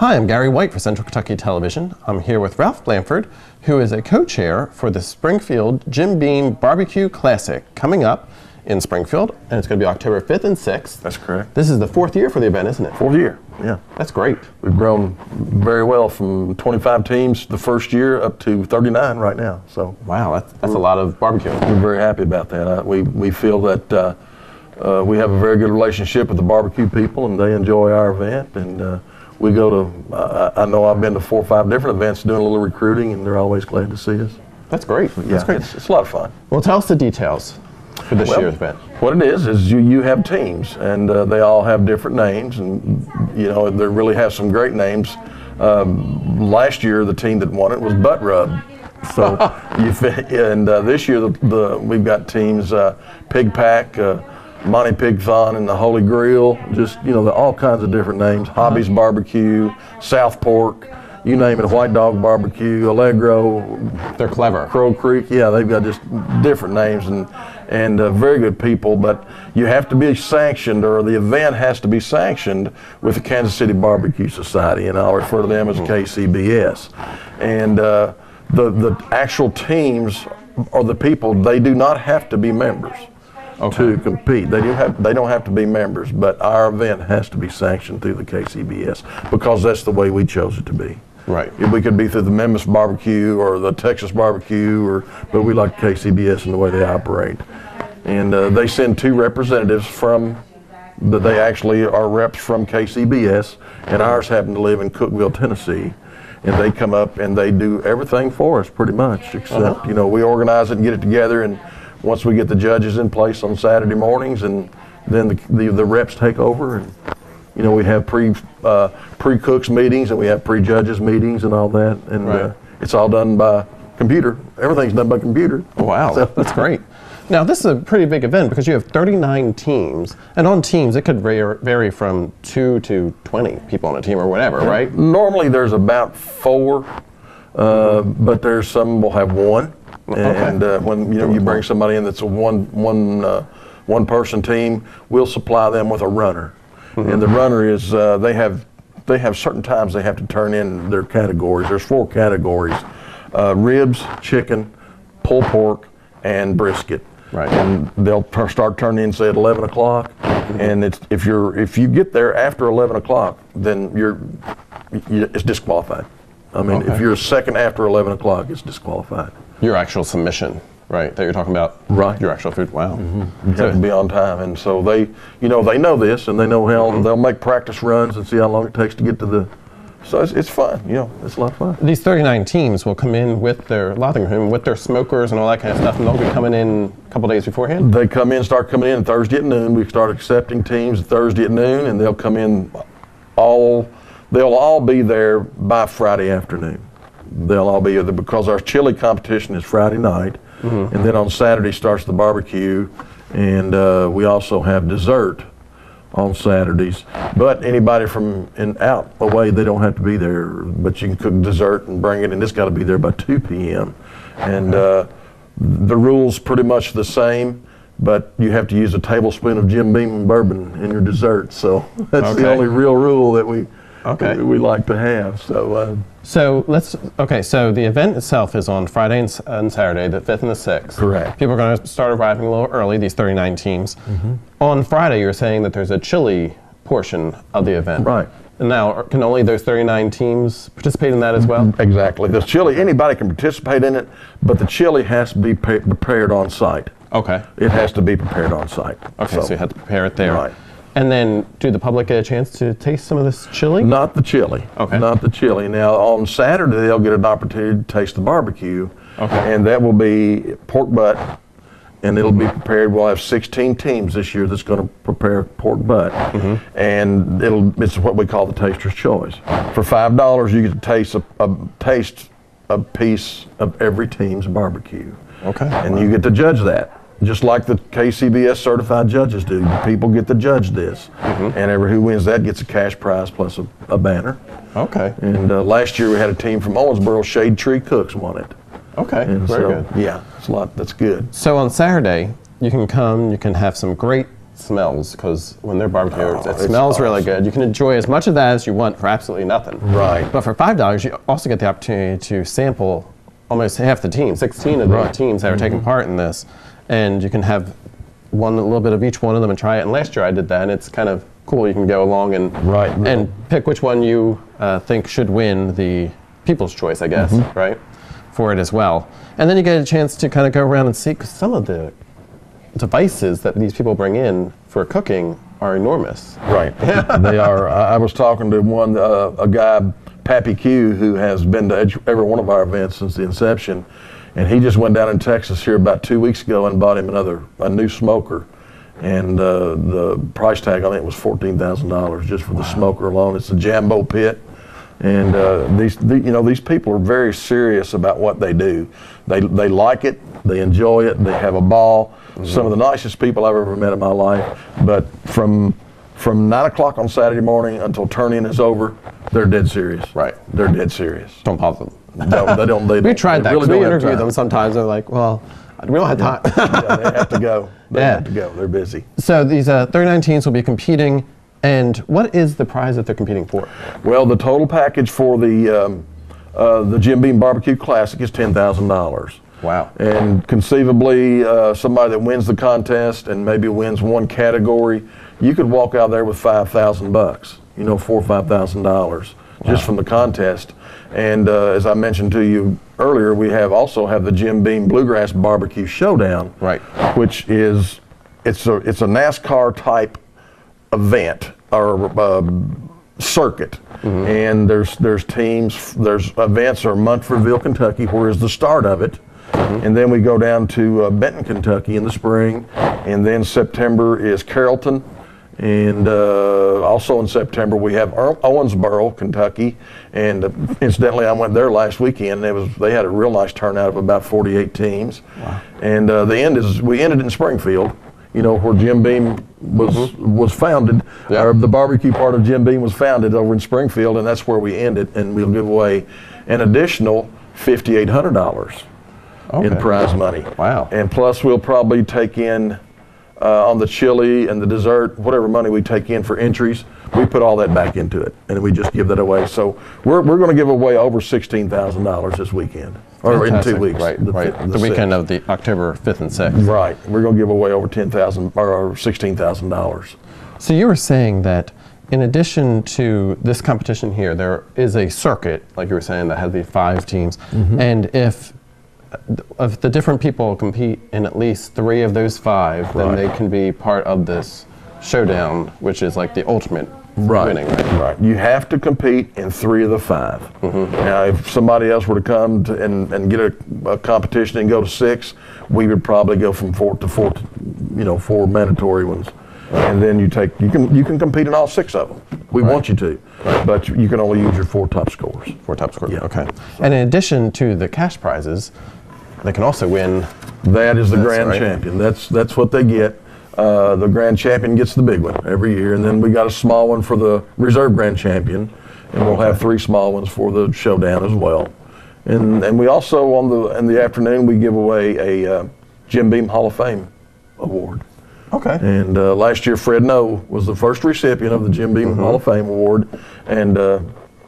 Hi, I'm Gary White for Central Kentucky Television. I'm here with Ralph Blanford, who is a co-chair for the Springfield Jim Beam Barbecue Classic coming up in Springfield, and it's going to be October 5th and 6th. That's correct. This is the 4th year for the event, isn't it? 4th year, yeah. That's great. We've grown very well from 25 teams the first year up to 39 right now. So wow, that's a lot of barbecue. We're very happy about that. We feel that we have a very good relationship with the barbecue people, and they enjoy our event. And we go to, I know I've been to 4 or 5 different events doing a little recruiting, and they're always glad to see us. That's great. Yeah, that's great. It's a lot of fun. Well, tell us the details for this year's event. What it is you have teams, and they all have different names, and you know they really have some great names. Last year, the team that won it was Butt Rub. So, this year we've got teams Pig Pack, Monty Pigthon, and the Holy Grail. Just all kinds of different names. Hobbies Barbecue, South Pork. You name it, White Dog Barbecue, Allegro. They're clever. Crow Creek, yeah, they've got just different names and very good people, but you have to be sanctioned, or the event has to be sanctioned with the Kansas City Barbecue Society, and I'll refer to them as KCBS. And the actual teams or the people, they do not have to be members. Okay. To compete. They don't have to be members, but our event has to be sanctioned through the KCBS because that's the way we chose it to be. Right. We could be through the Memphis Barbecue or the Texas Barbecue, but we like KCBS and the way they operate. And they send 2 representatives they actually are reps from KCBS, and ours happen to live in Cookeville, Tennessee. And they come up and they do everything for us pretty much, except, we organize it and get it together, and once we get the judges in place on Saturday mornings, and then the reps take over, and we have pre-cooks meetings, and we have pre-judges meetings and all that, and right. It's all done by computer. Everything's done by computer. Wow, so that's great. Now this is a pretty big event because you have 39 teams, and on teams it could vary from 2 to 20 people on a team or whatever, right? Normally there's about 4, but there's some will have 1. And when you bring somebody in that's a one person team, we'll supply them with a runner. Mm-hmm. And the runner is they have certain times they have to turn in their categories. There's 4 categories: ribs, chicken, pulled pork, and brisket. Right. And they'll start turning in, say, at 11 o'clock. Mm-hmm. And if you get there after 11 o'clock, then it's disqualified. I mean, if you're a second after 11 o'clock, it's disqualified. Your actual submission, right, that you're talking about? Right. Your actual food, wow. Mm-hmm. You have to be on time, and so they know this, and they know how they'll make practice runs and see how long it takes to get to the, so it's fun, it's a lot of fun. These 39 teams will come in with a lot of them with their smokers and all that kind of stuff, and they'll be coming in a couple days beforehand? They start coming in Thursday at noon. We start accepting teams Thursday at noon, and they'll come in they'll all be there by Friday afternoon. They'll all be there because our chili competition is Friday night, and then on Saturday starts the barbecue, and we also have dessert on Saturdays. But anybody from out away, they don't have to be there, but you can cook dessert and bring it, and it's got to be there by 2 p.m. And the rules pretty much the same, but you have to use a tablespoon of Jim Beam bourbon in your dessert. So that's the only real rule that we like to have. So so the event itself is on Friday and Saturday, the 5th and the 6th. Correct. People are going to start arriving a little early, these 39 teams. Mm-hmm. On Friday, you're saying that there's a chili portion of the event. Right. And now, can only those 39 teams participate in that as well? Exactly. The chili, anybody can participate in it, but the chili has to be prepared on site. Okay. It has to be prepared on site. Okay, so you have to prepare it there. Right. And then, do the public get a chance to taste some of this chili? Not the chili. Okay. Not the chili. Now, on Saturday, they'll get an opportunity to taste the barbecue. Okay. And that will be pork butt, and it'll be prepared. We'll have 16 teams this year that's going to prepare pork butt. Mm-hmm. And it's what we call the taster's choice. For $5, you get to taste a piece of every team's barbecue. Okay. And you get to judge that. Just like the KCBS certified judges do. The people get to judge this. Mm-hmm. And who wins that gets a cash prize plus a banner. Okay. And last year we had a team from Owensboro, Shade Tree Cooks, won it. Okay, and very good. Yeah, it's a lot. That's good. So on Saturday, you can come, you can have some great smells, because when they're barbecued, it it's smells really awesome. good. You can enjoy as much of that as you want for absolutely nothing. Right. But for $5, you also get the opportunity to sample almost half the team, 16 of the Right. teams that are taking part in this, and you can have a little bit of each one of them and try it. And last year I did that, and it's kind of cool. You can go along and Right. and pick which one you think should win the People's Choice, I guess, right, for it as well. And then you get a chance to kind of go around and see, because some of the devices that these people bring in for cooking are enormous. Right. They are. I was talking to one, a guy, Pappy Q, who has been to every one of our events since the inception, and he just went down in Texas here about 2 weeks ago and bought him a new smoker, and the price tag on it was $14,000 just for the smoker alone. It's a Jambo pit, and these people are very serious about what they do. They like it, they enjoy it, they have a ball. Some of the nicest people I've ever met in my life, but from 9 o'clock on Saturday morning until turn-in is over, they're dead serious. Right. They're dead serious. Don't bother them. No, they don't. We tried that. Really We don't have interview time. them sometimes. They're like, well, we don't have time. Yeah, they have to go. They Yeah. have to go. They're busy. So these 39 teams will be competing, and what is the prize that they're competing for? Well, the total package for the Jim Beam Barbecue Classic is $10,000. Wow. And conceivably, somebody that wins the contest and maybe wins one category, you could walk out there with $5,000, $4,000 or $5,000 just from the contest. And as I mentioned to you earlier, we also have the Jim Beam Bluegrass Barbecue Showdown, Right. which is it's a NASCAR type event or circuit. And there's teams, there's events are Munfordville, Kentucky, where is the start of it. And then we go down to Benton, Kentucky in the spring, and then September is Carrollton, and also in September we have Owensboro, Kentucky, and incidentally I went there last weekend. They had a real nice turnout of about 48 teams. Wow. And we ended in Springfield, where Jim Beam was founded. Yeah. Or the barbecue part of Jim Beam was founded over in Springfield, and that's where we ended. And we'll give away an additional $5,800 in prize money. Wow. And plus we'll probably take in on the chili and the dessert, whatever money we take in for entries, we put all that back into it, and we just give that away. So we're going to give away over $16,000 this weekend, or Fantastic. in 2 weeks. Right, the weekend of the October 5th and 6th. Right. We're going to give away over $10,000 or $16,000. So you were saying that in addition to this competition here, there is a circuit, like you were saying, that has the 5 teams, and if the different people compete in at least 3 of those 5, then they can be part of this showdown, which is like the ultimate winning, right? Right. You have to compete in 3 of the 5. Now, if somebody else were to come and get a competition and go to 6, we would probably go from 4 to 4, 4 mandatory ones, and then you can compete in all 6 of them. We want you to, but you can only use your 4 top scores. 4 top scores. Yeah. Okay. And in addition to the cash prizes, they can also win. That is the grand right? champion. That's what they get. The grand champion gets the big one every year, and then we got a small one for the reserve grand champion, and we'll have 3 small ones for the showdown as well. And we also in the afternoon we give away a Jim Beam Hall of Fame award. Okay. And last year Fred Noe was the first recipient of the Jim Beam Hall of Fame award, and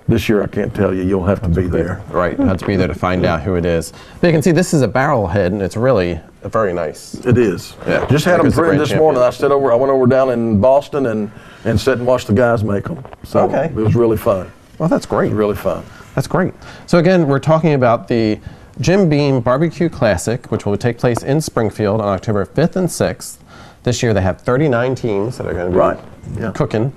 this year I can't tell you. You'll have to be there. Right. You have to be there to find out who it is. But you can see this is a barrel head, and it's really very nice. It is. Yeah. Just had Like them it's the printed grand this morning. champion. I went over down in Boston and sat and watched the guys make them. So Okay. it was really fun. Well, that's great. Really fun. That's great. So again, we're talking about the Jim Beam Barbecue Classic, which will take place in Springfield on October 5th and 6th. This year they have 39 teams that are going to be cooking,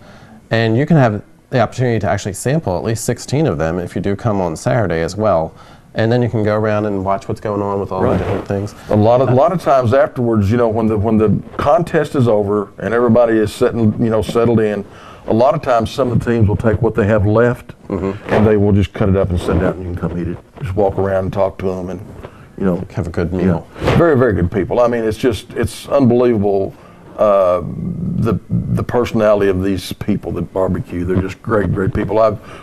and you can have the opportunity to actually sample at least 16 of them if you do come on Saturday as well. And then you can go around and watch what's going on with all the different things. A lot of times afterwards, when the contest is over and everybody is settled in, a lot of times some of the teams will take what they have left and they will just cut it up and sit down and you can come eat it. Just walk around and talk to them and Have a good meal. Very, very good people. I mean, it's unbelievable the the personality of these people that barbecue. They're just great, great people.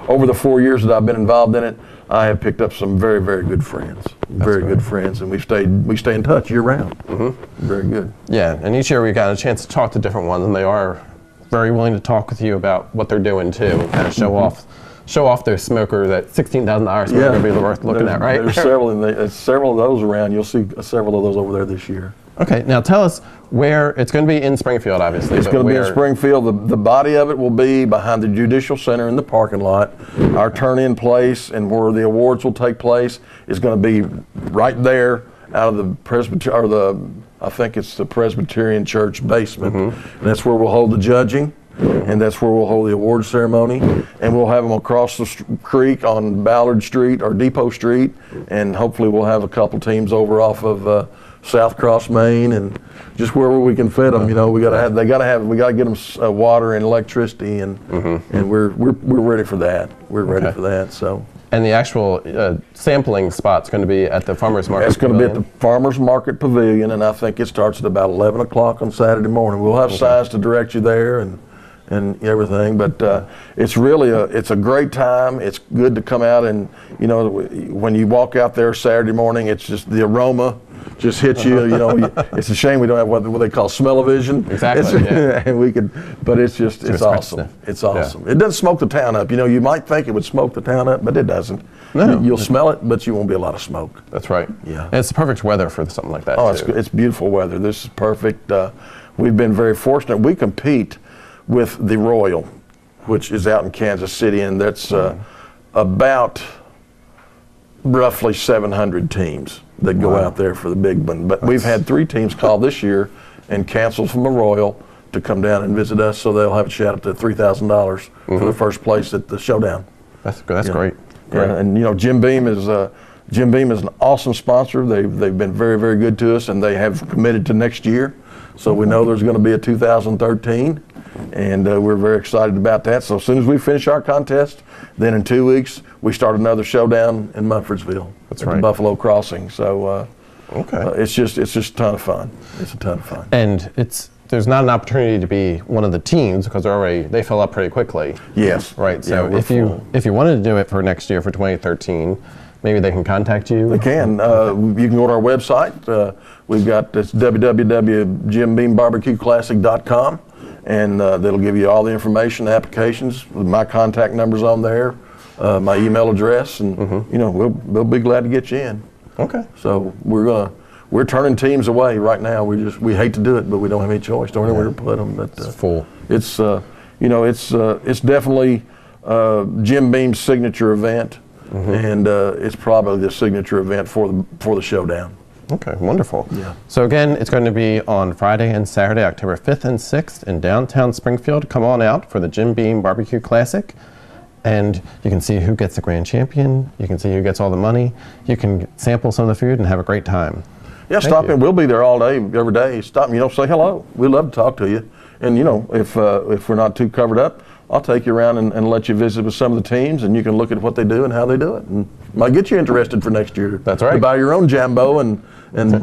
Over the 4 years that I've been involved in it, I have picked up some very, very good friends. Good friends, and we stay in touch year round. Very good. Yeah, and each year we got a chance to talk to different ones, and they are very willing to talk with you about what they're doing too, and kind of show off their smoker, that $16,000 smoker would be worth looking at, right? There's several of those around. You'll see several of those over there this year. Okay, now tell us where it's going to be in Springfield, obviously. It's going to be in Springfield. The body of it will be behind the Judicial Center in the parking lot. Our turn-in place and where the awards will take place is going to be right there out of the I think it's the Presbyterian Church basement. And that's where we'll hold the judging, and that's where we'll hold the award ceremony. And we'll have them across the creek on Ballard Street or Depot Street, and hopefully we'll have a couple teams over off of South Cross Main, and just wherever we can fit them. You know, we got to get them water and electricity, and we're ready for that. We're ready for that. So. And the actual sampling spot's going to be at the Farmers Market. It's going to be at the Farmers Market Pavilion, and I think it starts at about 11 o'clock on Saturday morning. We'll have signs to direct you there and everything, but it's really it's a great time. It's good to come out, and you know, when you walk out there Saturday morning, it's just the aroma just hits you. You know, it's a shame we don't have what they call smell-o-vision. Exactly. And we could, but it's awesome. It's awesome. It doesn't smoke the town up. You know, you might think it would smoke the town up, but it doesn't. No. You'll smell it, but you won't be a lot of smoke. That's right. Yeah. And it's the perfect weather for something like that. Oh, too. It's beautiful weather. This is perfect. We've been very fortunate. We compete with the Royal, which is out in Kansas City, and that's about roughly 700 teams that go out there for the big one. But we've had 3 teams call this year and cancel from the Royal to come down and visit us, so they'll have a shout out to $3,000 for the first place at the showdown. That's great. Yeah, and you know, Jim Beam is an awesome sponsor. They've been very, very good to us, and they have committed to next year. So we know there's going to be a 2013. And we're very excited about that. So as soon as we finish our contest, then in 2 weeks, we start another showdown in Mumfordsville. That's at right. the Buffalo Crossing. So it's just a ton of fun. It's a ton of fun. And there's not an opportunity to be one of the teams because they fill up pretty quickly. Yes. Right. So if you wanted to do it for next year, for 2013, maybe they can contact you. They can. You can go to our website. We've got it's www.jimbeambarbecueclassic.com. And that'll give you all the information, applications. My contact number's on there, my email address, and you know we'll be glad to get you in. Okay. So we're turning teams away right now. We hate to do it, but we don't have any choice. Don't know where to put them. But it's full. It's it's definitely Jim Beam's signature event, and it's probably the signature event for the showdown. Okay, wonderful. Yeah. So again, it's going to be on Friday and Saturday, October 5th and 6th in downtown Springfield. Come on out for the Jim Beam Barbecue Classic, and you can see who gets the grand champion. You can see who gets all the money. You can sample some of the food and have a great time. Yeah, stop in. We'll be there all day, every day. Stop in, say hello. We'd love to talk to you. And you know, if we're not too covered up, I'll take you around and let you visit with some of the teams, and you can look at what they do and how they do it. And might get you interested for next year. That's right. To buy your own Jambo and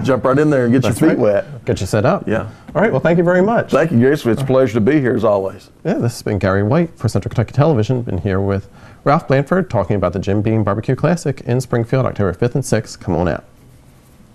jump right in there and get your feet wet. Get you set up. Yeah. All right, well, thank you very much. Thank you, Gary. It's a pleasure to be here as always. Yeah, this has been Gary White for Central Kentucky Television. Been here with Ralph Blanford talking about the Jim Beam Barbecue Classic in Springfield, October 5th and 6th. Come on out.